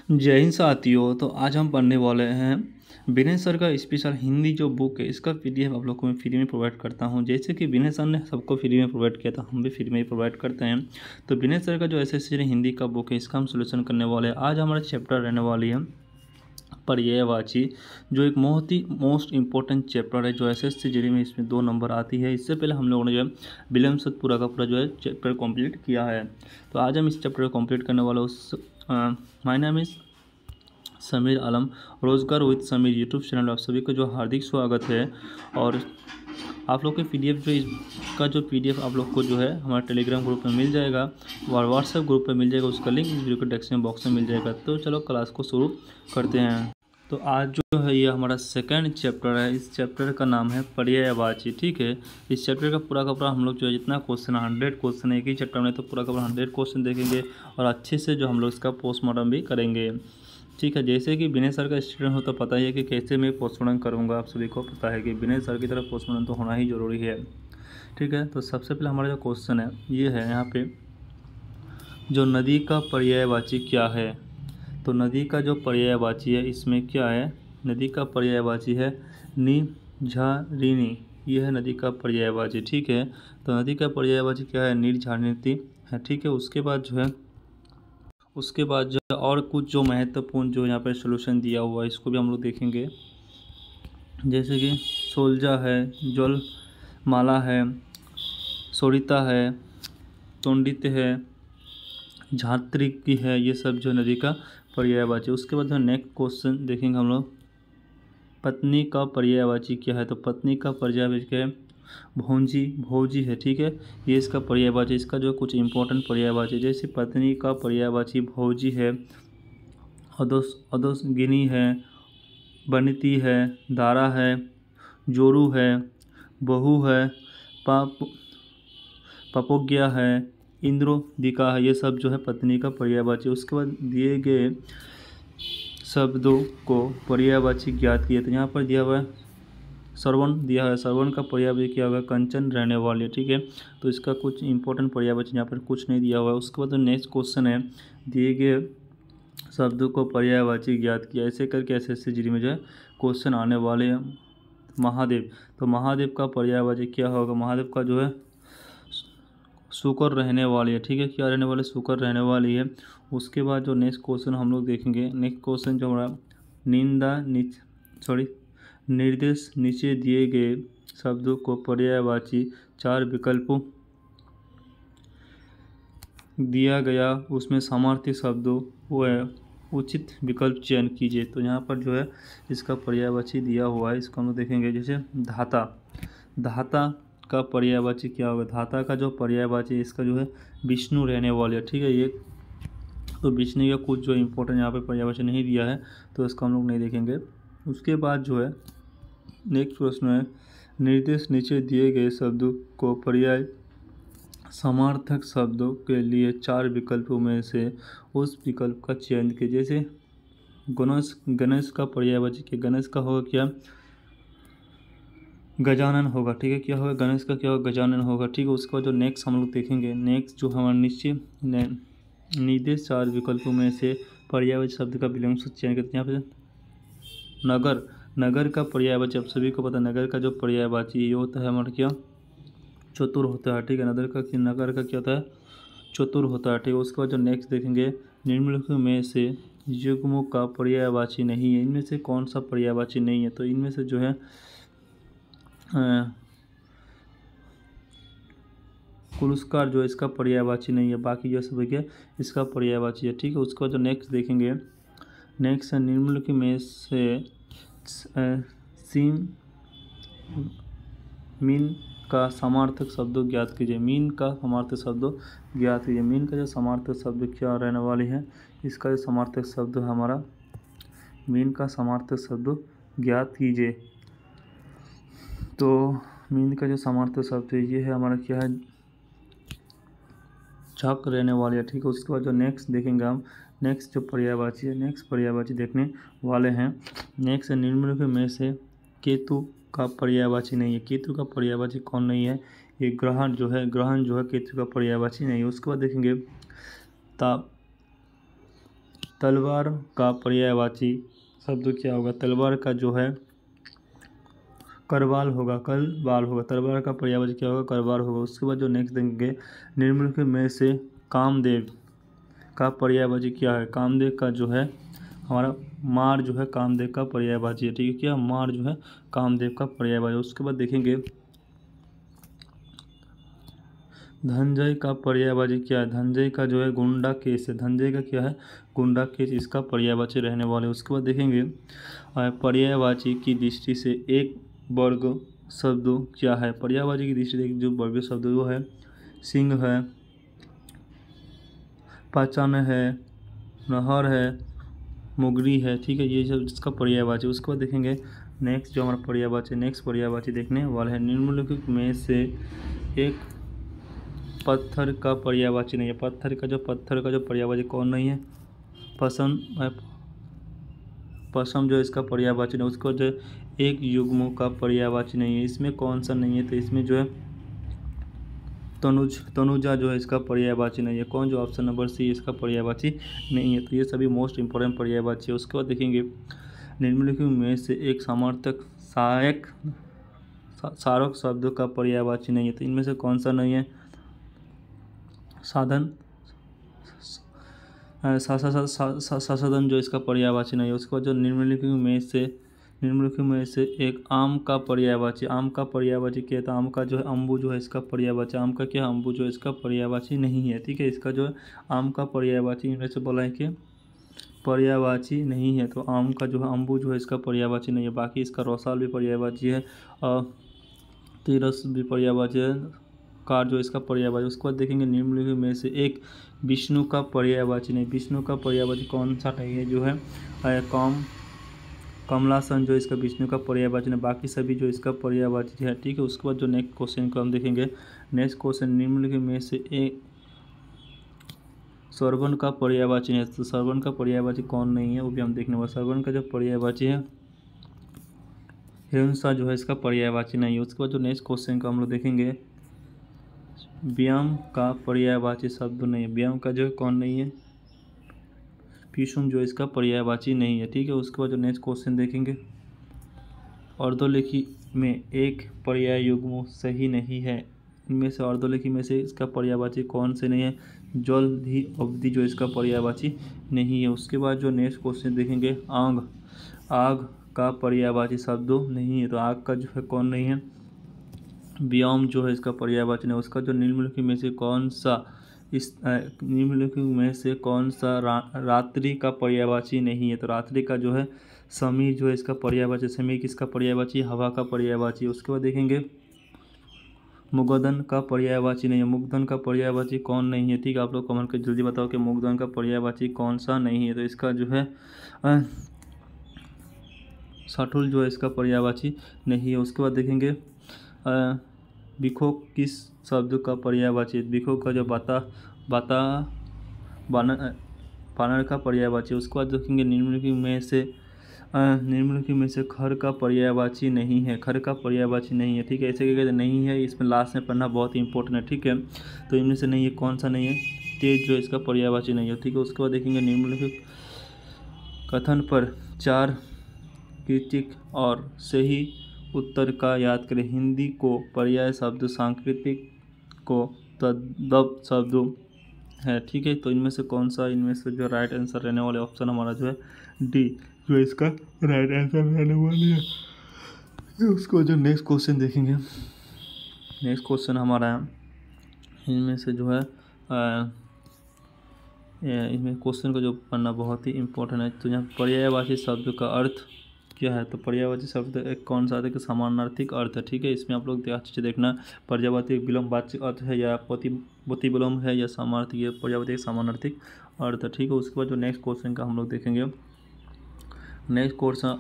जय हिंद साथियों। तो आज हम पढ़ने वाले हैं विनय सर का स्पेशल हिंदी जो बुक है, इसका पीडीएफ आप लोग को मैं फ्री में प्रोवाइड करता हूं। जैसे कि विनय सर ने सबको फ्री में प्रोवाइड किया था, हम भी फ्री में ही प्रोवाइड करते हैं। तो विनय सर का जो एसएससी हिंदी का बुक है, इसका हम सोल्यूशन करने वाले हैं। आज हमारा चैप्टर रहने वाली है पर्यायवाची, जो एक मोस्ट इंपॉर्टेंट चैप्टर है, जो एसएससी जीडी में इसमें 2 नंबर आती है। इससे पहले हम लोगों ने जो है विलियम सर पूरा का पूरा जो है चैप्टर कंप्लीट किया है। तो आज हम इस चैप्टर को कंप्लीट करने वाले हैं। माय नेम इज़ समीर आलम, रोज़गार विद समीर यूट्यूब चैनल आप सभी को जो हार्दिक स्वागत है। और आप लोग के पीडीएफ जो इसका जो पीडीएफ आप लोग को जो है हमारे टेलीग्राम ग्रुप में मिल जाएगा और व्हाट्सएप ग्रुप पे मिल जाएगा। उसका लिंक इस वीडियो के डिस्क्रिप्शन बॉक्स में मिल जाएगा। तो चलो क्लास को शुरू करते हैं। तो आज जो है ये हमारा सेकंड चैप्टर है। इस चैप्टर का नाम है पर्यायवाची। ठीक है, इस चैप्टर का पूरा हम लोग जो है जितना क्वेश्चन 100 क्वेश्चन है एक ही चैप्टर में, तो पूरा 100 क्वेश्चन देखेंगे और अच्छे से जो हम लोग इसका पोस्टमार्टम भी करेंगे। ठीक है, जैसे कि विनय सर का स्टूडेंट हो तो पता ही है कि कैसे मैं पोस्टमार्टम करूँगा। आप सभी को पता है कि विनय सर की तरफ पोस्टमार्टम तो होना ही ज़रूरी है। ठीक है, तो सबसे पहले हमारा जो क्वेश्चन है ये है यहाँ पे, जो नदी का पर्यायवाची क्या है। तो नदी का जो पर्यायवाची है इसमें क्या है, नदी का पर्यायवाची है निर्झरिणी। ये है नदी का पर्यायवाची। ठीक है, तो नदी का पर्यायवाची क्या है, निर्झरिणी है। ठीक है, उसके बाद जो है और कुछ जो महत्वपूर्ण जो यहाँ पर सोल्यूशन दिया हुआ है इसको भी हम लोग देखेंगे। जैसे कि सोल्जा है, जलमाला है, सोरिता है, तोंडित है, झात्री की है, ये सब जो नदी का पर्यायवाची। उसके बाद जो नेक्स्ट क्वेश्चन देखेंगे हम लोग, पत्नी का पर्यायवाची क्या है। तो पत्नी का पर्यायवाची क्या है, भौजी है। ठीक है, ये इसका पर्यायवाची, इसका जो कुछ इंपॉर्टेंट पर्यायवाची, जैसे पत्नी का पर्यायवाची भौजी है, अदोसगिनी है, बनिती है, दारा है, जोरू है, बहू है, पाप पपोज्ञा है, इंद्रोदिका है। ये सब जो है पत्नी का पर्यायवाची। उसके बाद दिए गए शब्दों को पर्यायवाची ज्ञात किए। तो यहाँ पर दिया हुआ है श्रवण दिया है, श्रवण का पर्यायवाची क्या होगा, कंचन रहने वाली। ठीक है, तो इसका कुछ इंपॉर्टेंट पर्यायवाची यहाँ पर कुछ नहीं दिया हुआ है। उसके बाद नेक्स्ट क्वेश्चन है, दिए गए शब्दों को पर्यायवाची ज्ञात किया। ऐसे करके एसएससी जीडी में जो है क्वेश्चन आने वाले हैं। महादेव, तो महादेव का पर्यायवाची क्या होगा, महादेव का जो है शुकर रहने वाली है। ठीक है, क्या रहने वाली, शुकर रहने वाली है। उसके बाद जो नेक्स्ट क्वेश्चन हम लोग देखेंगे, नेक्स्ट क्वेश्चन जो हमारा निर्देश नीचे दिए गए शब्दों को पर्यायवाची 4 विकल्पों दिया गया, उसमें समार्थी शब्दों व उचित विकल्प चयन कीजिए। तो यहाँ पर जो है इसका पर्यायवाची दिया हुआ है, इसको हम लोग देखेंगे। जैसे धाता का पर्यायवाची क्या होगा, धाता का जो पर्यायवाची इसका जो है विष्णु रहने वाले। ठीक है, ये तो विष्णु का कुछ जो इंपॉर्टेंट यहाँ पे पर्यायवाची नहीं दिया है, तो इसको हम लोग नहीं देखेंगे। उसके बाद जो है नेक्स्ट प्रश्न है, निर्देश नीचे दिए गए शब्दों को पर्याय समार्थक शब्दों के लिए 4 विकल्पों में से उस विकल्प का चयन कीजिए। जैसे गणेश का पर्यायवाची क्या, गणेश का होगा क्या, गजानन होगा। ठीक है, क्या होगा, गणेश का क्या होगा, गजानन होगा। ठीक है, उसके बाद जो नेक्स्ट हम लोग देखेंगे, नेक्स्ट जो हमारा नीचे निर्देश 4 विकल्पों में से पर्यायवाची शब्द का विकल्प से चयन करते हैं। यहाँ पे नगर का पर्यायवाची, आप सभी को पता है नगर का जो पर्यायवाची ये होता है हमारा क्या, चतुर होता है। ठीक है, नगर का क्या होता है, चतुर होता है। ठीक है, उसके बाद जो नेक्स्ट देखेंगे, निम्नलिखित में से युग्मों का पर्यायवाची नहीं है। इनमें से कौन सा पर्यायवाची नहीं है, तो इनमें से जो है पुरस्कार जो है इसका पर्यायवाची नहीं है, बाकी जो सब है इसका पर्यायवाची है। ठीक है, उसके बाद जो नेक्स्ट देखेंगे, नेक्स्ट है निम्नलिखित में से मीन का समार्थक शब्दों ज्ञात कीजिए। मीन का समार्थक शब्दों ज्ञात कीजिए। मीन का जो समार्थक शब्द क्या रहने वाली है, इसका जो समार्थक शब्द है हमारा, मीन का समार्थक शब्द ज्ञात कीजिए। तो मीन का जो समार्थक शब्द है ये है हमारा क्या है, झक रहने वाली है। ठीक है, उसके बाद जो नेक्स्ट देखेंगे हम, नेक्स्ट जो पर्यायवाची है, नेक्स्ट पर्यायवाची देखने वाले हैं। नेक्स्ट है निम्नलिखित में से केतु का पर्यायवाची नहीं है। केतु का पर्यायवाची कौन नहीं है, ये ग्रहण जो है केतु का पर्यायवाची नहीं है। उसके बाद देखेंगे तलवार का पर्यायवाची शब्द क्या होगा? तलवार का जो है करवाल होगा, करवाल होगा। तलवार का पर्यायवाची क्या होगा? करवाल होगा। उसके बाद जो नेक्स्ट देखेंगे, निम्नलिखित में से कामदेव का पर्यायवाची क्या है? कामदेव का जो है हमारा मार जो है कामदेव का पर्यायवाची है, ठीक है। क्या? मार जो है कामदेव का पर्यायवाची। उसके बाद देखेंगे धनंजय का पर्यायवाची क्या है? धनंजय का जो है गुंडा केस है। धनंजय का क्या है? गुंडा केस इसका पर्यायवाची रहने वाले। उसके बाद देखेंगे पर्यायवाची की दृष्टि से एक वर्ग शब्द क्या है? पर्यायवाची की दृष्टि से जो वर्ग शब्द वो है सिंह है, पहचान है, नहर है, मुगरी है, ठीक है। ये सब इसका पर्यायवाची। उसके बाद देखेंगे नेक्स्ट जो हमारा पर्यायवाची देखने वाला है, निम्नलिखित में से एक पत्थर का पर्यायवाची नहीं है। पत्थर का जो पर्यायवाची कौन नहीं है? पसम जो इसका पर्यायवाची नहीं। उसको जो एक युग्म का पर्यायवाची नहीं है। इसमें कौन सा नहीं है? तो इसमें जो है तनुजा जो है इसका पर्यायवाची नहीं है। कौन? जो ऑप्शन नंबर सी इसका पर्यायवाची नहीं है। तो ये सभी मोस्ट इंपॉर्टेंट पर्यायवाची है। उसके बाद देखेंगे निम्नलिखित में से एक समार्थक सहायक सारक शब्द का पर्यायवाची नहीं है। तो इनमें से कौन सा नहीं है? साधन साधन जो इसका पर्यायवाची नहीं है। उसके बाद जो निम्नलिखित में से एक आम का पर्यायवाची क्या है? तो आम का जो है अम्बु जो है इसका पर्यायवाची। आम का क्या? अम्बु जो है इसका पर्यायवाची नहीं है, ठीक है। इसका जो है आम का पर्यायवाची इनमें से बोला है कि पर्यायवाची नहीं है। तो आम का जो है अम्बु जो है इसका पर्यायवाची नहीं है। बाकी इसका रौसाल भी पर्यायवाची है और तिरस भी पर्यायवाची है, कार जो इसका पर्यायवाची। उसके बाद देखेंगे निम्नलिखित में से एक विष्णु का पर्यायवाची नहीं। विष्णु का पर्यायवाची कौन सा नहीं है? जो है कमलासन जो इसका विष्णु का पर्यायवाची है। बाकी सभी जो इसका पर्यायवाची है, ठीक है। उसके बाद जो नेक्स्ट क्वेश्चन को हम देखेंगे, नेक्स्ट क्वेश्चन निम्नलिखित में से एक सरवन का पर्यायवाची है। तो सरवन का पर्यायवाची कौन नहीं है वो भी हम देखने वाले। सरवन का जो पर्यायवाची है हिंसा जो है इसका पर्यायवाची नहीं है। उसके बाद जो नेक्स्ट क्वेश्चन को हम लोग देखेंगे, व्यायाम का पर्यायवाची शब्द नहीं है। व्यायाम का जो कौन नहीं है? पीशुम जो इसका पर्यायवाची नहीं है, ठीक है। उसके बाद जो नेक्स्ट क्वेश्चन देखेंगे, अर्धोलेखी में एक पर्याय युग्म सही नहीं है। इनमें से अर्धोलेखी में से इसका पर्यायवाची कौन से नहीं है? जल्दी अवधि जो इसका पर्यायवाची नहीं है। उसके बाद जो नेक्स्ट क्वेश्चन देखेंगे, आग का पर्यायवाची शब्द नहीं है। तो आग का जो है कौन नहीं है? व्योम जो है इसका पर्यायवाची नहीं। उसका जो निम्नलिखित में से कौन सा रात्रि का पर्यायवाची नहीं है? तो रात्रि का जो है समीर जो है इसका पर्यायवाची। समीर किसका पर्यायवाची? हवा का पर्यायवाची। उसके बाद देखेंगे मुगदन का पर्यायवाची नहीं है। मुगदन का पर्यायवाची कौन नहीं है? ठीक है, आप लोग कमेंट कर जल्दी बताओ कि मुगदन का पर्यायवाची कौन सा नहीं है। तो इसका जो है साठुल जो है इसका पर्यायवाची नहीं है। उसके बाद देखेंगे बिखो किस शब्द का पर्यायवाची? बिखो का जो बानर का पर्यायवाची। उसके बाद देखेंगे निम्नलिखित में से खर का पर्यायवाची नहीं है। खर का पर्यायवाची नहीं है, ठीक है। ऐसे क्या कहते नहीं है, इसमें लास्ट में पढ़ना बहुत ही इंपॉर्टेंट है, ठीक है। तो इनमें से नहीं है, कौन सा नहीं है? तेज जो इसका पर्यायवाची नहीं है, ठीक है। उसके बाद देखेंगे निम्नलिखित कथन पर 4 कृतिक और सही उत्तर का याद करें। हिंदी को पर्याय शब्द, सांस्कृतिक को तद्भव शब्द है, ठीक है। तो इनमें से कौन सा, इनमें से जो राइट आंसर रहने वाले ऑप्शन हमारा जो है डी जो इसका राइट आंसर रहने वाली है। उसको जो नेक्स्ट क्वेश्चन देखेंगे, नेक्स्ट क्वेश्चन हमारा इनमें से जो है इसमें क्वेश्चन को जो पढ़ना बहुत ही इंपॉर्टेंट है। तो यहाँ पर्यायवाची शब्द का अर्थ क्या है? तो पर्यायवाची शब्द एक कौन सा है? समानार्थिक अर्थ है, ठीक है। इसमें आप लोग अच्छे से देखना, पर्यायवाची विलोमवाची अर्थ है या प्रतिविलोम है या समानार्थिक, ये पर्यायवाची समानार्थिक अर्थ है, ठीक है। उसके बाद जो नेक्स्ट क्वेश्चन का हम लोग देखेंगे, नेक्स्ट क्वेश्चन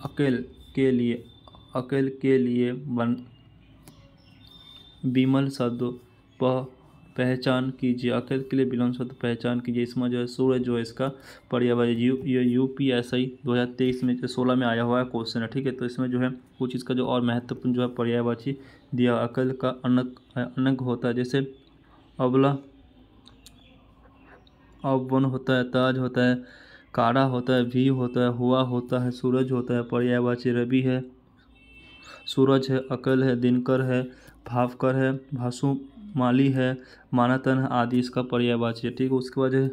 अकेल के लिए विमल शब्द पहचान कीजिए। अकेल के लिए विलोम शब्द पहचान कीजिए। इसमें जो है सूर्य जो है इसका पर्यायवाची UPSI 2023 में 16 में आया हुआ है क्वेश्चन है, ठीक है। तो इसमें जो है कुछ इसका जो और महत्वपूर्ण जो है पर्यायवाची दिया। अकल का अनग होता है, जैसे अवन होता है, ताज होता है, कारा होता है, भी होता है, हुआ होता है, सूरज होता है, पर्यायवाची रवि है, सूरज है, अकल है, दिनकर है, भावकर है, भासु माली है, मानातन है आदि इसका पर्यायवाची है। ठीक है, उसके बाद है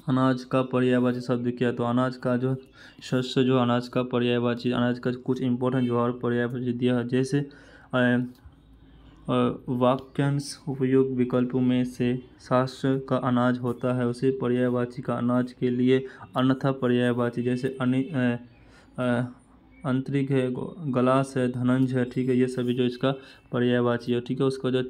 अनाज का पर्यायवाची शब्द क्या है, तो अनाज का जो शस्य जो अनाज का पर्यायवाची, अनाज का कुछ इंपॉर्टेंट जो और पर्यायवाची दिया है, जैसे वाक्यांश उपयोग विकल्पों में से शास्त्र का अनाज होता है, उसे पर्यायवाची का अनाज के लिए अन्यथा पर्यायवाची, जैसे अंतरिक है, गलास है, धनंज है। ठीक है, ये सभी जो इसका पर्यायवाची है। ठीक है, उसका जो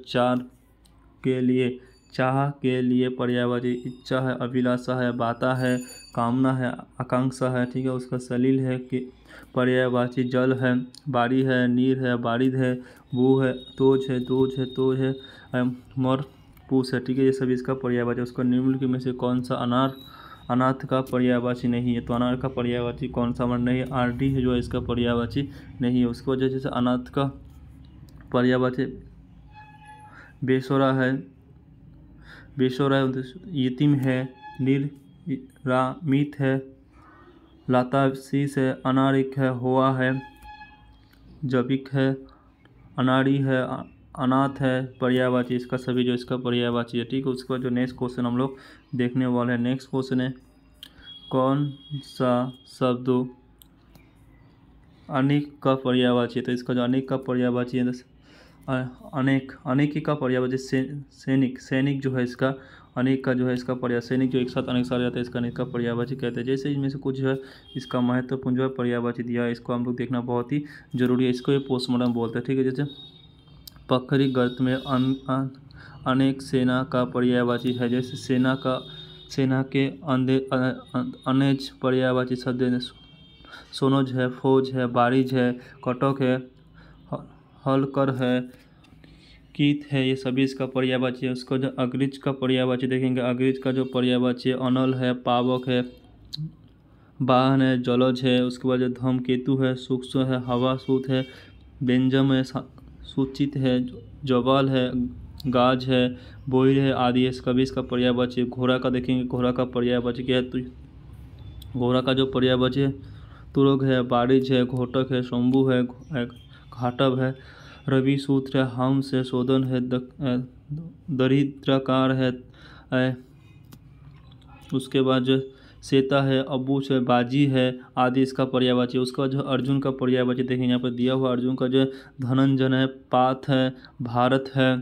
के लिए चाह के लिए पर्यायवाची इच्छा है, अभिलाषा है, बाता है, कामना है, आकांक्षा है। ठीक है, उसका सलील है कि पर्यायवाची जल है, बारी है, नीर है, बारिद है, वो है, तोज है, मोर पूस है। ठीक है, ये सभी इसका पर्यायवाची। उसका निम्नलिखित में से कौन सा अनाथ का पर्यायवाची नहीं है, तो अनाथ का पर्यायवाची कौन सा वर्ड नहीं है, आरडी है जो है इसका पर्यायवाची नहीं है। उसकी वजह जैसे अनाथ का पर्यायवाची बेसोरा है, यतीम है, निरामित है, लाताशीस है, अनारिक है, हुआ है, जबिक है, अनाड़ी है, अनाथ है, पर्यायवाची इसका सभी जो इसका पर्यायवाची है। ठीक है, उसके बाद जो नेक्स्ट क्वेश्चन हम लोग देखने वाले हैं, नेक्स्ट क्वेश्चन है कौन सा शब्द अनेक का पर्यायवाची है, तो इसका जो अनेक का पर्यायवाची है अनेक का पर्यायवाची सैनिक जो है इसका अनेक का जो है इसका पर्याय, सैनिक जो एक साथ अनेक साथ जाता है इसका अनेक का पर्यायवाची कहते हैं। जैसे इनमें से कुछ जो है इसका महत्वपूर्ण जो है पर्यायवाची दिया है, इसको हम लोग देखना बहुत ही जरूरी है। इसको ये पोस्टमार्टम बोलते हैं। ठीक है, जैसे पखरी गर्त में अनेक सेना का पर्यायवाची है, जैसे सेना के अनेज पर्यायवाची शब्द सोनोज है, फौज है, बारिज है, कटक है, हलकर है, कीत है, ये सभी इसका पर्यायवाची है। उसको जो अग्रिज का पर्यायवाची देखेंगे, अग्रिज का जो पर्यायवाची है अनल है, पावक है, वाहन है, जलज है। उसके बाद जो धूमकेतु है, सूक्ष्म है, हवा सूत है, बेंजम है, सूचित है, जवाल है, गाज है, बोइर है आदि है, कभी इसका पर्यायवाची है। घोड़ा का देखेंगे, घोड़ा का पर्यायवाची क्या है, तो घोड़ा का जो पर्यायवाची है तुरग है, बारिज है, घोटक है, शंभु है, घाटव है, रवि सूत्र है, हंस है, शोधन है, दरिद्रकार है, उसके बाद जो सेता है, अबूच है, बाजी है आदि इसका पर्यायवाची है। उसका जो अर्जुन का पर्यायवाची देखेंगे, यहाँ पर दिया हुआ अर्जुन का जो धनंजन है, पाथ है, भारत है,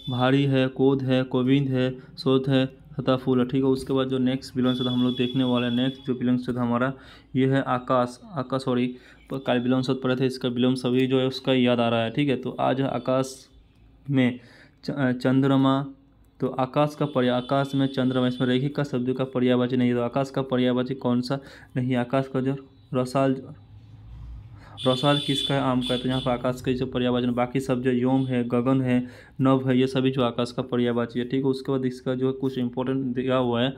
भारी है, कोद है, कोविंद है, शोध है तथा फूल है। ठीक है, उसके बाद जो नेक्स्ट विलोम शब्द हम लोग देखने वाले हैं, नेक्स्ट जो विलोम शब्द हमारा ये है आकाश सॉरी कल विलोम शब्द पढ़े थे, इसका विलोम सभी जो है उसका याद आ रहा है। ठीक है, तो आज आकाश में चंद्रमा, तो आकाश में चंद्रमा, इसमें रैखिक का शब्द का पर्यायवाची नहीं है, तो आकाश का पर्यायवाची कौन सा नहीं, आकाश का जो रसाल किसका है, आम का है, तो यहाँ पर आकाश का जो पर्यायवाची, बाकी सब जो योम है, गगन है, नभ है, ये सभी जो आकाश का पर्यायवाची है। ठीक है, उसके बाद इसका जो कुछ इंपॉर्टेंट दिया हुआ है,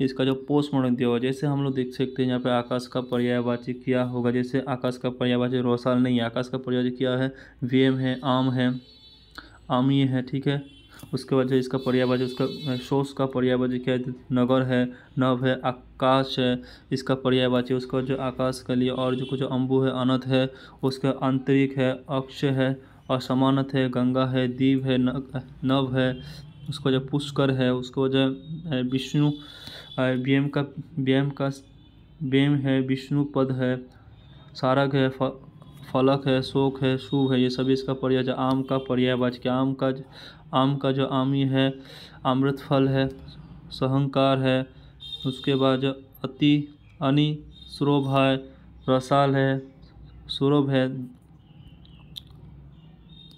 इसका जो पोस्टमार्टम दिया हुआ है, जैसे हम लोग देख सकते हैं यहाँ पे आकाश का पर्यायवाची क्या होगा, जैसे आकाश का पर्यायवाची रसाल नहीं है, आकाश का पर्यायवाची क्या है, वेम है, आम है, आमी है। ठीक है, उसके बाद जो इसका पर्यायवाची, उसका शोष का पर्यायवाची क्या है, नगर है, नभ है, आकाश है, इसका पर्यायवाची। उसका जो आकाश के लिए और जो कुछ अम्बु है, अनंत है, उसका आंतरिक है, अक्ष है, असमानत है, गंगा है, दीव है, नभ है, उसका जो पुष्कर है, उसको जो विष्णु व्यम है, विष्णु पद है, सारग है, फलक है, शोक है, शुभ है, ये सभी इसका पर्याय। आम का पर्यायवाची, आम का जो आमी है, अमृत फल है, सहंकार है, उसके बाद अति अनि सुरभ है, रसाल है, सुरभ है,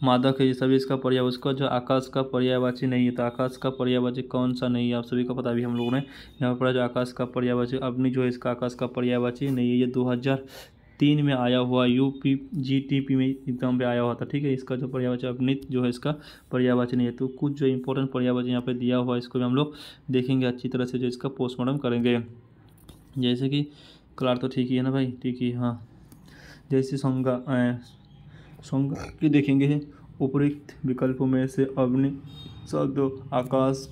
मादक है, ये सभी इसका पर्याय। उसका जो आकाश का पर्यायवाची नहीं है, तो आकाश का पर्यायवाची कौन सा नहीं है, आप सभी को पता भी हम लोगों ने यहाँ पर जो आकाश का पर्यायवाची अग्नि जो है इसका आकाश का पर्यायवाची नहीं है, ये 2003 में आया हुआ UPGTP में एग्जाम पे आया हुआ था। ठीक है, इसका जो पर्यायवाची अग्नित जो है इसका पर्यायवाची नहीं है। तो कुछ जो इंपॉर्टेंट पर्यायवाची यहाँ पे दिया हुआ है, इसको भी हम लोग देखेंगे अच्छी तरह से, जो इसका पोस्टमार्टम करेंगे। जैसे कि क्लार तो ठीक ही है ना भाई, ठीक ही, हाँ। जैसे संज्ञा की देखेंगे, उपयुक्त विकल्पों में से शब्द आकाश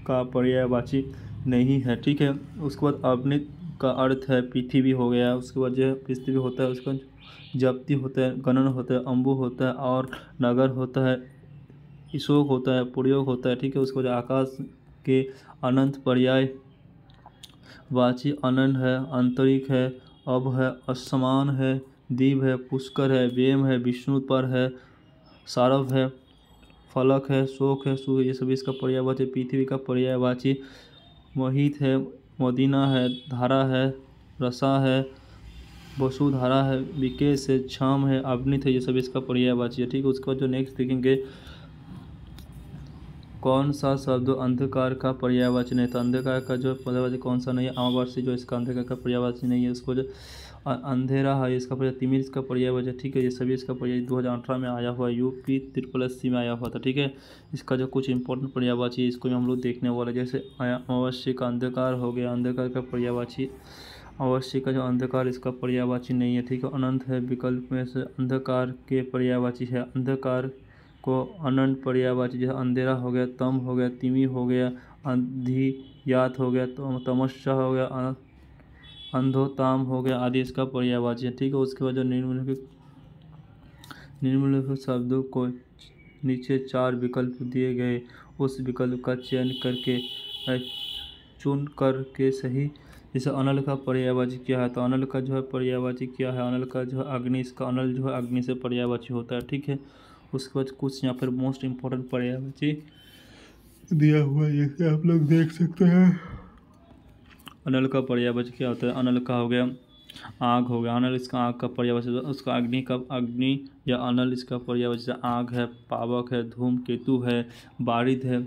का पर्यायवाची नहीं है, ठीक है। उसके बाद अवनीत का अर्थ है पृथ्वी हो गया, उसके बाद जो है पृथ्वी होता है, उसका जप्ति होता है, गणन होता है, अम्बु होता है और नगर होता है, ईशोक होता है, प्रयोग होता है, ठीक है। उसके बाद आकाश के अनंत पर्याय वाची अनंत है, आंतरिक है, अब है, असमान है, दीप है, पुष्कर है, वेम है, विष्णु पर है, सारव है, फलक है, शोक है, सूर्य, ये सभी इसका पर्यायवाची। पृथ्वी का पर्यायवाची मोहित है, मदीना है, धारा है, रसा है, वसुधारा है, विकेश है, क्षम है, अवनीत है, ये सभी इसका पर्यायवाची है, ठीक है। उसके बाद जो नेक्स्ट देखेंगे कौन सा शब्द अंधकार का पर्यायवाची नहीं, तो अंधकार का जो पर्यायवाची कौन सा नहीं है, अमावस्या जो इसका अंधकार का पर्यायवाची नहीं है। उसको जो अंधेरा है इसका पर्याय, तिमिर इसका पर्यायवाची है, ठीक है। ये सभी इसका पर्याय 2018 में आया हुआ है, यूपी SSC में आया हुआ था, ठीक है। इसका जो कुछ इंपॉर्टेंट पर्यायवाची है इसको हम लोग देखने वाले, जैसे अमावस्या का अंधकार हो गया, अंधकार का पर्यायवाची अवश्य का जो अंधकार इसका पर्यायवाची नहीं है, ठीक है। अनंत है, विकल्प में से अंधकार के पर्यायवाची है, अंधकार को अनंत पर्यायवाची, जैसे अंधेरा हो गया, तम हो गया, तिमि हो गया, अंधियात हो गया, तमस्या हो गया, अंधोताम हो गया आदि इसका पर्यायवाची है, ठीक है। उसके बाद जो निम्नलिखित शब्दों को नीचे 4 विकल्प दिए गए, उस विकल्प का चयन करके चुन करके सही, जैसे अनल का पर्यायवाची क्या है, तो अनल का जो है पर्यायवाची क्या है, अनल का जो है अग्नि, इसका अनल जो है अग्नि से पर्यायवाची होता है, ठीक है। उसके बाद कुछ यहाँ पर मोस्ट इम्पोर्टेंट पर्यायवाची दिया हुआ है, जैसे आप लोग देख सकते हैं। अनल का पर्यायवाची क्या होता है, अनल का हो गया आग हो गया, अनल इसका आग का पर्यायवाची, उसका अग्नि का अग्नि या अनल इसका पर्यायवाची आग है, पावक है, धूम केतु है, बारिद है,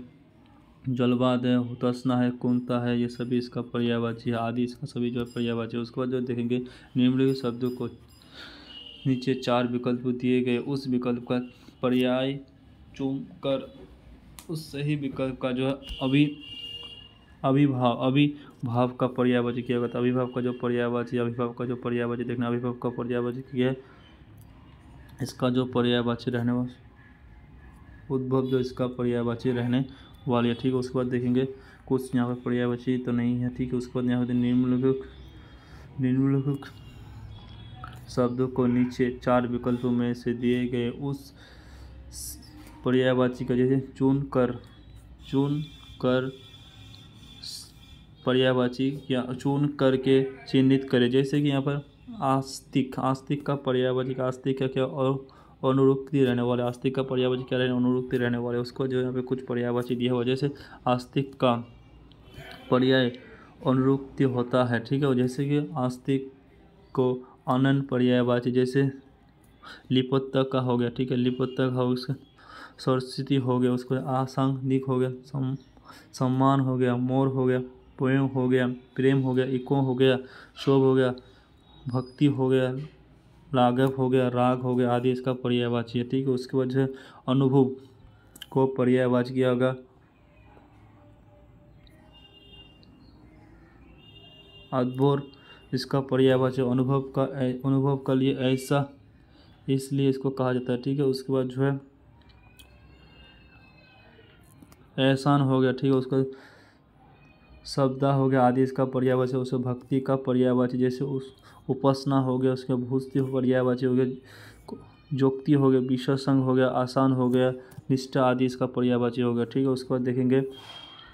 जलवाद है, हुताशना है, कुंता है, ये सभी इसका पर्यायवाची है आदि इसका सभी जो है पर्यायवाची है। उसके बाद जो देखेंगे निम्नलिखित शब्दों को नीचे 4 विकल्प दिए गए, उस विकल्प का पर्याय चुन कर उस सही विकल्प का जो है अभिभाव का पर्यायवाची किया गया था। अभिभाव का जो पर्यायवाची देखना, अभिभाव का पर्यायवाची किया है, इसका जो पर्यायवाची रहने वाला उद्भव जो इसका पर्यायवाची रहने वाली है, ठीक है। उसके बाद देखेंगे कुछ यहाँ पर पर्यायवाची तो नहीं है, ठीक है। उसके बाद यहाँ पर निम्नलिखित शब्दों को नीचे 4 विकल्पों में से दिए गए उस पर्यायवाची का, जैसे चुन कर पर्यायवाची या चुन करके चिन्हित करें, जैसे कि यहाँ पर आस्तिक का पर्यायवाची का आस्तिक का क्या और अनुरुक्ति रहने वाले, आस्तिक का पर्यायवाची क्या रहने, अनुरुक्ति रहने वाले। उसको जो यहाँ पे कुछ पर्यायवाची दिया हुआ, जैसे आस्तिक का पर्याय अनुरुक्ति होता है, ठीक है। जैसे कि आस्तिक को अनंत पर्यायवाची, जैसे लिपोत्तक का हो गया, ठीक है, लिपोत्तक हो उसका सरस्वती हो गया, उसको आसांगिक हो गया, सम्मान हो गया, मोर हो गया, प्रेम हो गया, प्रेम हो गया, इको हो गया, शोभ हो गया, भक्ति हो गया, राघव हो गया, राग हो गया आदि इसका पर्यायवाची है, ठीक है। उसके बाद जो है अनुभव को पर्यायवाची किया होगा, अद्भुत इसका पर्यायवाची अनुभव का लिए ऐसा इसलिए इसको कहा जाता है, ठीक है। उसके बाद जो है एहसान हो गया, ठीक है, उसका शब्दा हो गया आदि इसका पर्यायवाची। उससे भक्ति का पर्यायवाची, जैसे उस उपासना हो गया, उसके भूस्ति पर्यायवाची हो गया, जोक्ति हो गया, विशेषंग हो गया, आसान हो गया, निष्ठा आदि इसका पर्यायवाची हो गया, ठीक है। उसके बाद देखेंगे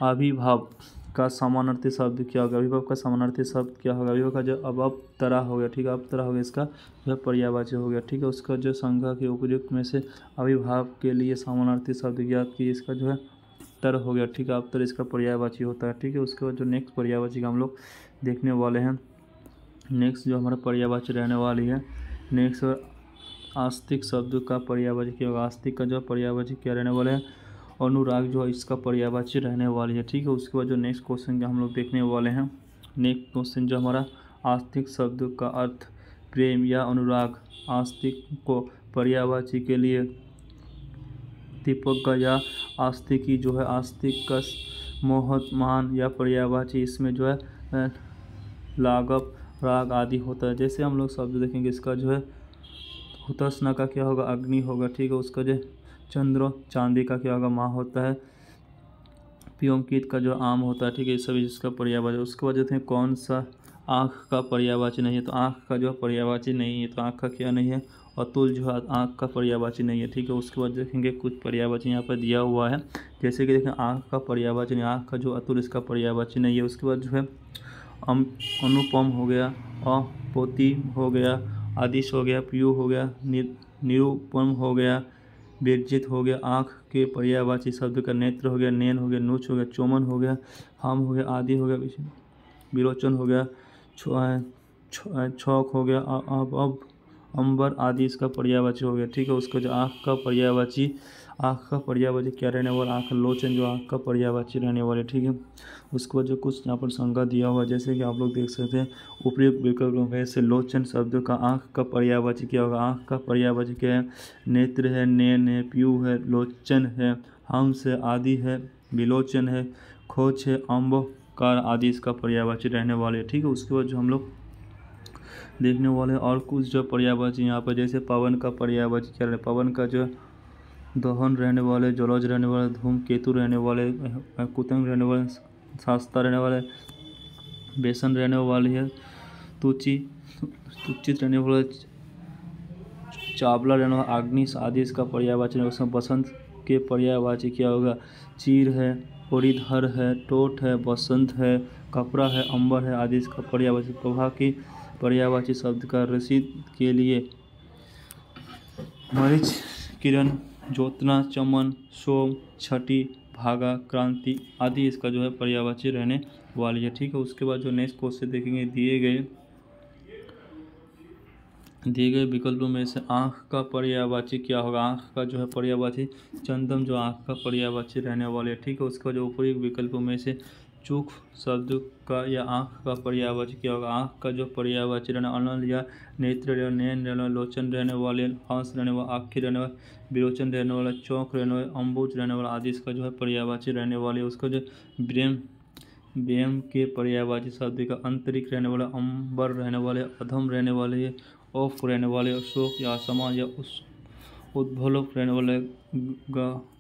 अभिभाव का समानार्थी शब्द क्या होगा, अभिभाव का समानार्थी शब्द क्या होगा, अभिभाव का जो अब तरह हो गया, ठीक है, अब तरह हो गया, इसका जो पर्यायवाची हो गया, ठीक है। उसका जो संज्ञा के उपयुक्त में से अभिभाव के लिए समानार्थी शब्द ज्ञात की, इसका जो है तर हो गया, ठीक है, अब तर इसका पर्यायवाची होता है, ठीक है। उसके बाद जो नेक्स्ट पर्यायवाची का हम लोग देखने वाले हैं, नेक्स्ट जो हमारा पर्यायवाची रहने वाली है, नेक्स्ट आस्तिक शब्द का पर्यायवाची क्या होगा, आस्तिक का जो पर्यायवाची क्या रहने वाला है, अनुराग जो है इसका पर्यायवाची रहने वाली है, ठीक है। उसके बाद जो नेक्स्ट क्वेश्चन का हम लोग देखने वाले हैं, नेक्स्ट क्वेश्चन जो हमारा आस्तिक शब्द का अर्थ प्रेम या अनुराग, आस्तिक को पर्यायवाची के लिए दीपक या आस्तिकी जो है आस्तिक का मोहत मान या पर्यायवाची, इसमें जो है लागप राग आदि होता है। जैसे हम लोग शब्द देखेंगे, इसका जो है हुताशना का क्या होगा, अग्नि होगा, ठीक है। उसका जो चंद्र चांदी का क्या होगा, माँ होता है, पियोंकित का जो आम होता है, ठीक है, सभी इसका पर्यायवाची। उसके बाद देते हैं कौन सा आँख का पर्यायवाची नहीं है, तो आँख का जो पर्यायवाची नहीं है, तो आँख का क्या नहीं है, अतुल जो है आँख का पर्यायवाची नहीं है, ठीक है। उसके बाद देखेंगे कुछ पर्यायवाची यहाँ पर दिया हुआ है, जैसे कि देखें आँख का पर्यायवाची नहीं, आँख का जो अतुल इसका पर्यायवाची नहीं है। उसके बाद जो है अनुपम हो गया, अपोती हो गया, आदिश हो गया, पीयू हो गया, निरुपम हो गया, विरजित हो गया, आँख के पर्यायवाची शब्द का नेत्र हो गया, नैन हो गया, नुच हो गया, चोमन हो गया, हम हो गया, आदि हो गया, विरोचन हो गया, छौक हो गया, अब अंबर आदि इसका पर्यायवाची हो गया, ठीक है। उसका जो आँख का पर्यायवाची क्या रहने वाला, आँख लोचन जो आँख का पर्यायवाची रहने वाले, ठीक है। उसके बाद जो कुछ यहाँ पर संज्ञा दिया हुआ है, जैसे कि आप लोग देख सकते हैं उपयुक्त विकल्पों में से लोचन शब्द का आँख का पर्यायवाची क्या होगा, आँख का पर्यायवाची क्या है, नेत्र है, नैन है, पीयू है, लोचन है, हंस है, आदि है, विलोचन है, खोच है, अम्बकार आदि इसका पर्यायवाची रहने वाले, ठीक है। उसके बाद जो हम लोग देखने वाले और कुछ जो पर्यायवाची यहाँ पर, जैसे पवन का पर्यायवाची क्या रहने, पवन का जो दहन रहने वाले, जलज रहने वाले, धूमकेतु रहने वाले, कुतंग रहने वाले, शास्ता रहने वाले, बेसन रहने वाली है, तुचित रहने वाले, चावला रहने वाला, अग्नि आदि इसका पर्यायवाची। उसमें बसंत के पर्यायवाची क्या होगा, चीर है, परिधर है, टोट है, बसंत है, कपड़ा है, अंबर है आदि इसका पर्यायवाची। प्रभा की पर्यायवाची शब्द का रसीद के लिए मरीच, किरण, ज्योत्ना, चमन, सोम, छठी, भागा, क्रांति आदि इसका जो है पर्यायवाची रहने वाली है, ठीक है। उसके बाद जो नेक्स्ट क्वेश्चन देखेंगे, दिए गए विकल्पों में से आँख का पर्यायवाची क्या होगा, आँख का जो है पर्यायवाची चंदम जो आँख का पर्यायवाची रहने वाले है, ठीक है। उसका जो उपयुक्त विकल्पों में से चूक शब्द का या आँख का पर्यायवाची क्या होगा, आँख का जो पर्यायवाची रहने, अनल या नेत्र रहने, नैन रहने, लोचन रहने वाले, हंस रहने वाला, आँखी रहने वाला, विरोचन रहने वाला, चौक रहने वाला, अम्बुज रहने वाला आदि इसका जो है पर्यायवाची रहने वाले। उसका जो व्यम के पर्यायवाची शब्द का अंतरिक रहने वाला, अंबर रहने वाले, अधम रहने वाले, ऑफ रहने वाले, अशोक या असमान या उद्भलोक रहने वाले,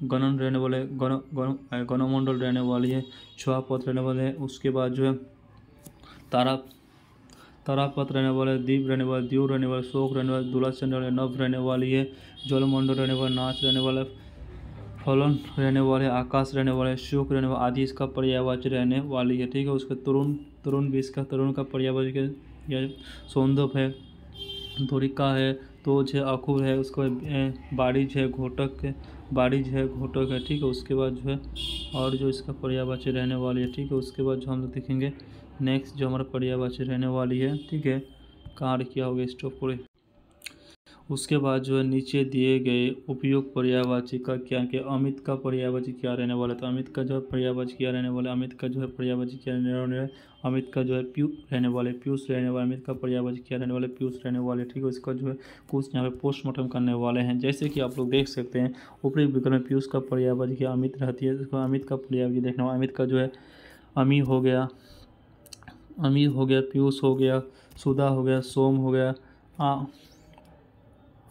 गणन रहने वाले, गणमंडल रहने वाली है, छुआपथ रहने वाले हैं। उसके बाद जो है तारापथ रहने वाले, दीप रहने वाले, द्यू रहने वाले, शोक रहने वाले, दुलाचन रहने वाले, नभ रहने वाली है, जलमंडल रहने वाले, नाच रहने वाले, फलन रहने वाले, आकाश रहने वाले, शोक रहने वाले आदि इसका पर्यायवाची रहने वाली है, ठीक है। उसके तरुण भी इसका तरुण का पर्यायवाची या सौंदभ है, धोरिका है, तोज है, अखुर है, उसके बाद बारिज है, घोटक है, ठीक है। उसके बाद जो है और जो इसका पर्यायवाची रहने वाली है, ठीक है। उसके बाद जो हम लोग देखेंगे नेक्स्ट जो हमारा पर्यायवाची रहने वाली है, ठीक है, कहाँ किया होगा स्टॉप पूरे। उसके बाद जो है नीचे दिए गए उपयुक्त पर्यायवाची का क्या अमित का पर्यायवाची क्या रहने वाला है, तो अमित का जो है पर्यायवाची क्या रहने वाला है, अमित का जो है पर्यायवाची क्या रहने वाला है, अमित का जो है रहने वाले, पीयूष रहने वाले, अमित का पर्यायवाची क्या रहने वाले, पीयूष रहने वाले, ठीक है। इसका जो है कुछ यहाँ पे पोस्टमार्टम करने वाले हैं, जैसे कि आप लोग देख सकते हैं ऊपरी विकल्प में पीयूष का पर्यायवाची क्या अमित रहती है, इसको अमित का पर्यायवाची देखना होगा। अमित का जो है अमी हो गया, पीयूष हो गया, सुधा हो गया, सोम हो गया,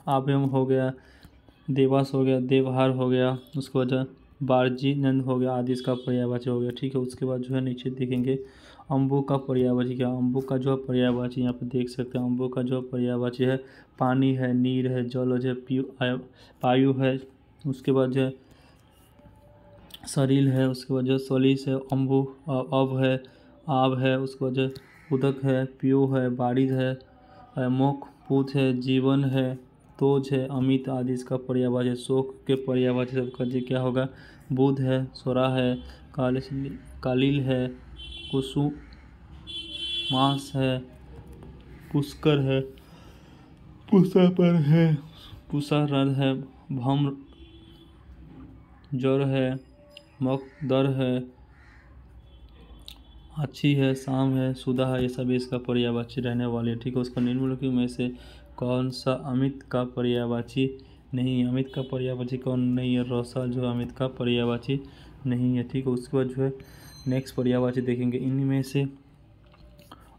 आभ्यम हो गया, देवास हो गया, देवहार हो गया, उसके बाद बारजी नंद हो गया आदि इसका पर्यायवाची हो गया, ठीक है। उसके बाद जो है नीचे देखेंगे अम्बु का पर्यायवाची क्या, अम्बु का जो है पर्यायवाची यहाँ पे देख सकते हैं, अम्बु का जो पर्यायवाची है पानी है, नीर है, जल है, पायु है, उसके बाद जो है सरील है, उसके बाद जो सलीस है, अम्बु अब है, आब है, उसके बाद जो उदक है, पीयू है, बारिद है, मोक पूत है, जीवन है, तोज है, अमित आदि इसका पर्यायवाची है। शोक के पर्यायवाची शब्द का क्या होगा, बुध है, सोरा है, कालिल है, कुसुमास है, पुष्कर है, पुष्पर है, पुषारद है, भम्र जर है, मकदर है, अच्छी है, शाम है, सुधा है, ये सभी इसका पर्यायवाची रहने वाली है, ठीक है। उसका निम्नलिखित में से कौन सा अमित का पर्यायवाची नहीं है, अमित का पर्यायवाची कौन नहीं है, रौसा जो अमित का पर्यायवाची नहीं है, ठीक है। उसके बाद जो है नेक्स्ट पर्यायवाची देखेंगे, इनमें से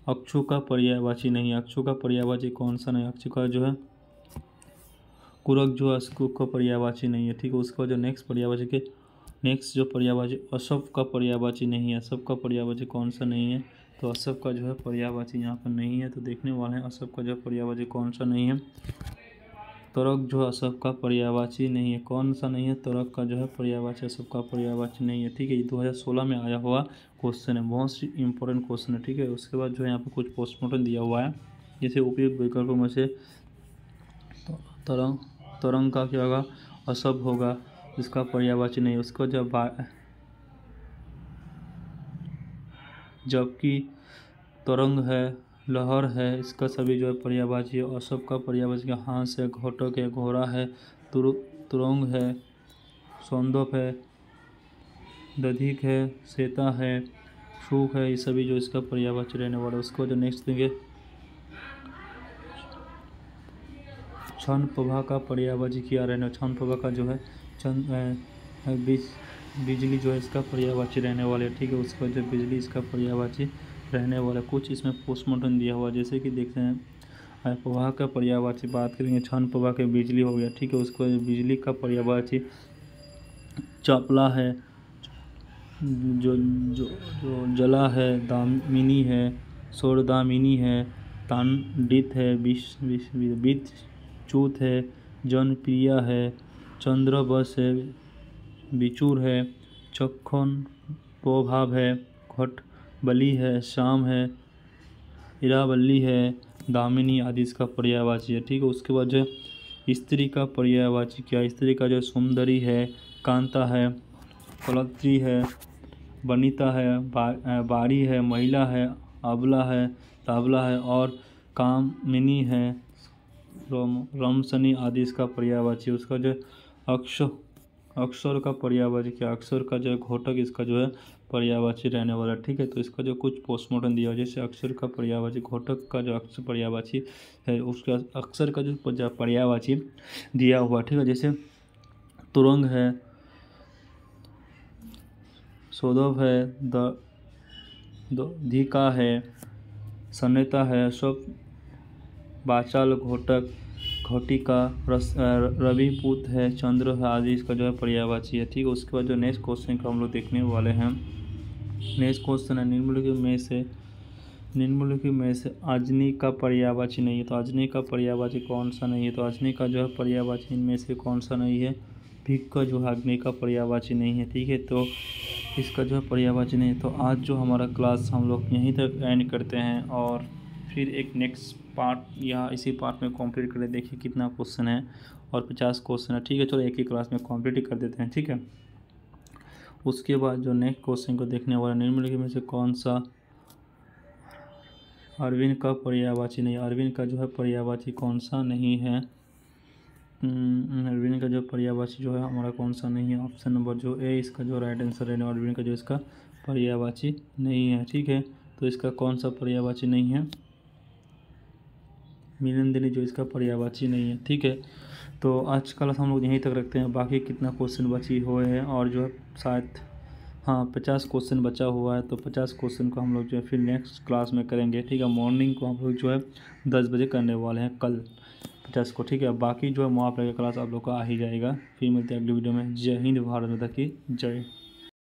अक्षु का पर्यायवाची नहीं है, अक्षु का पर्यायवाची कौन सा नहीं, अक्षु का जो है कुरक जो है का पर्यायवाची नहीं है, ठीक है। उसके बाद जो नेक्स्ट पर्यायवाची के नेक्स्ट जो पर्यायवाची असफ का पर्यायवाची नहीं है, असफ का पर्यायवाची कौन सा नहीं है, तो असफ का जो है पर्यायवाची यहाँ पर नहीं है। तो देखने वाले हैं असफ का जो पर्यायवाची कौन सा नहीं है। तर्क जो असफ का पर्यायवाची नहीं है, कौन सा नहीं है, तर्क का जो है पर्यायवाची असफ का पर्यायवाची नहीं है। ठीक है, ये 2016 में आया हुआ क्वेश्चन है, बहुत इंपॉर्टेंट क्वेश्चन है। ठीक है, उसके बाद जो है यहाँ पर कुछ पोस्टमार्टम दिया हुआ है, जैसे उपयुक्त विकल्पों में से तरंग का क्या होगा, असफ होगा, इसका पर्यायवाची नहीं। उसको जबकि तरंग है, लहर है, इसका सभी जो है पर्यायवाची है। असफ का पर्यायवाची का हांस है, घोटक है, घोड़ा है, तुरंग है, सौंदप है, दधिक है, सेता है, सूख है, ये सभी जो इसका पर्यायवाची रहने वाला है। उसको जो नेक्स्ट देंगे क्षण प्रभा का पर्यायवाची क्या रहने, क्षण प्रभा का जो है बिजली जो है इसका पर्यायवाची रहने वाले। ठीक है, उसका जो बिजली इसका पर्यायवाची रहने वाला। कुछ इसमें पोस्टमार्टम दिया हुआ, जैसे कि देखते हैं प्रवाह का पर्यायवाची बात करेंगे, क्षण प्रभा के बिजली हो गया। ठीक है, उसको बिजली का पर्यायवाची चापला है, जो जो जो जला है, दामिनी है, सौरदामिनी है, तांडित है, विद चूत है, जनप्रिया है, चंद्रबस है, बिचूर है, चक्खन प्रभाव है, घटबली है, शाम है, इरावल्ली है, दामिनी आदि इसका पर्यायवाची है। ठीक है, उसके बाद जो स्त्री का पर्यायवाची क्या, स्त्री का जो सुंदरी है, कांता है, कलत्री है, बनिता है, बारी है, महिला है, अबला है, ताबला है और कामिनी है, रमसनी आदि इसका पर्यायवाची। उसका जो अक्षर का पर्यायवाची क्या, अक्षर का जो है घोटक इसका जो है पर्यायवाची रहने वाला। ठीक है, तो इसका जो कुछ पोस्टमार्टम दिया हुआ, जैसे अक्षर का पर्यायवाची, घोटक का जो अक्षर पर्यायवाची है, उसका अक्षर का जो पर्यायवाची दिया हुआ। ठीक है, जैसे तुरंग है, सौदभ है, धिका है, सन्यता है, सब बाचाल, घोटक, घटिका, रविपुत है, चंद्र है आदि इसका जो है पर्यायवाची है। ठीक है, उसके बाद जो नेक्स्ट क्वेश्चन का हम लोग देखने वाले हैं, नेक्स्ट क्वेश्चन है निम्नलिखित में से अजनी का पर्यायवाची नहीं है, तो अजनी का पर्यायवाची कौन सा नहीं है, तो अजनी का जो है पर्यायवाची इनमें से कौन सा नहीं है, भिक का जो है अग्नि का पर्यायवाची नहीं है। ठीक है, तो इसका जो है पर्यायवाची नहीं है। तो आज जो हमारा क्लास हम लोग यहीं तक एंड करते हैं और फिर एक नेक्स्ट पार्ट या इसी पार्ट में कंप्लीट करें। देखिए कितना क्वेश्चन है और 50 क्वेश्चन है। ठीक है, चलो एक ही क्लास में कंप्लीट ही कर देते हैं। ठीक है, उसके बाद जो नेक्स्ट क्वेश्चन को देखने वाला, निम्नलिखित में से कौन सा अरविंद का पर्यायवाची नहीं, अरविंद का जो है पर्यायवाची कौन सा नहीं है, अरविंद का जो पर्यायवाची जो है हमारा कौन सा नहीं है, ऑप्शन नंबर जो ए इसका जो राइट आंसर है, अरविंद का जो इसका पर्यायवाची नहीं है। ठीक है, तो इसका कौन सा पर्यायवाची नहीं है, मिलनदिनी जो इसका पर्यायवाची नहीं है। ठीक है, तो आज कल हम लोग यहीं तक रखते हैं। बाकी कितना क्वेश्चन बची हुए हैं और जो है शायद 50 क्वेश्चन बचा हुआ है, तो 50 क्वेश्चन को हम लोग जो है फिर नेक्स्ट क्लास में करेंगे। ठीक है, मॉर्निंग को हम लोग जो है 10 बजे करने वाले हैं कल 50 को। ठीक है, बाकी जो है वहाँ पर क्लास आप लोग का आ ही जाएगा। फिर मिलते हैं अगली वीडियो में। जय हिंद, भारत माता की जय।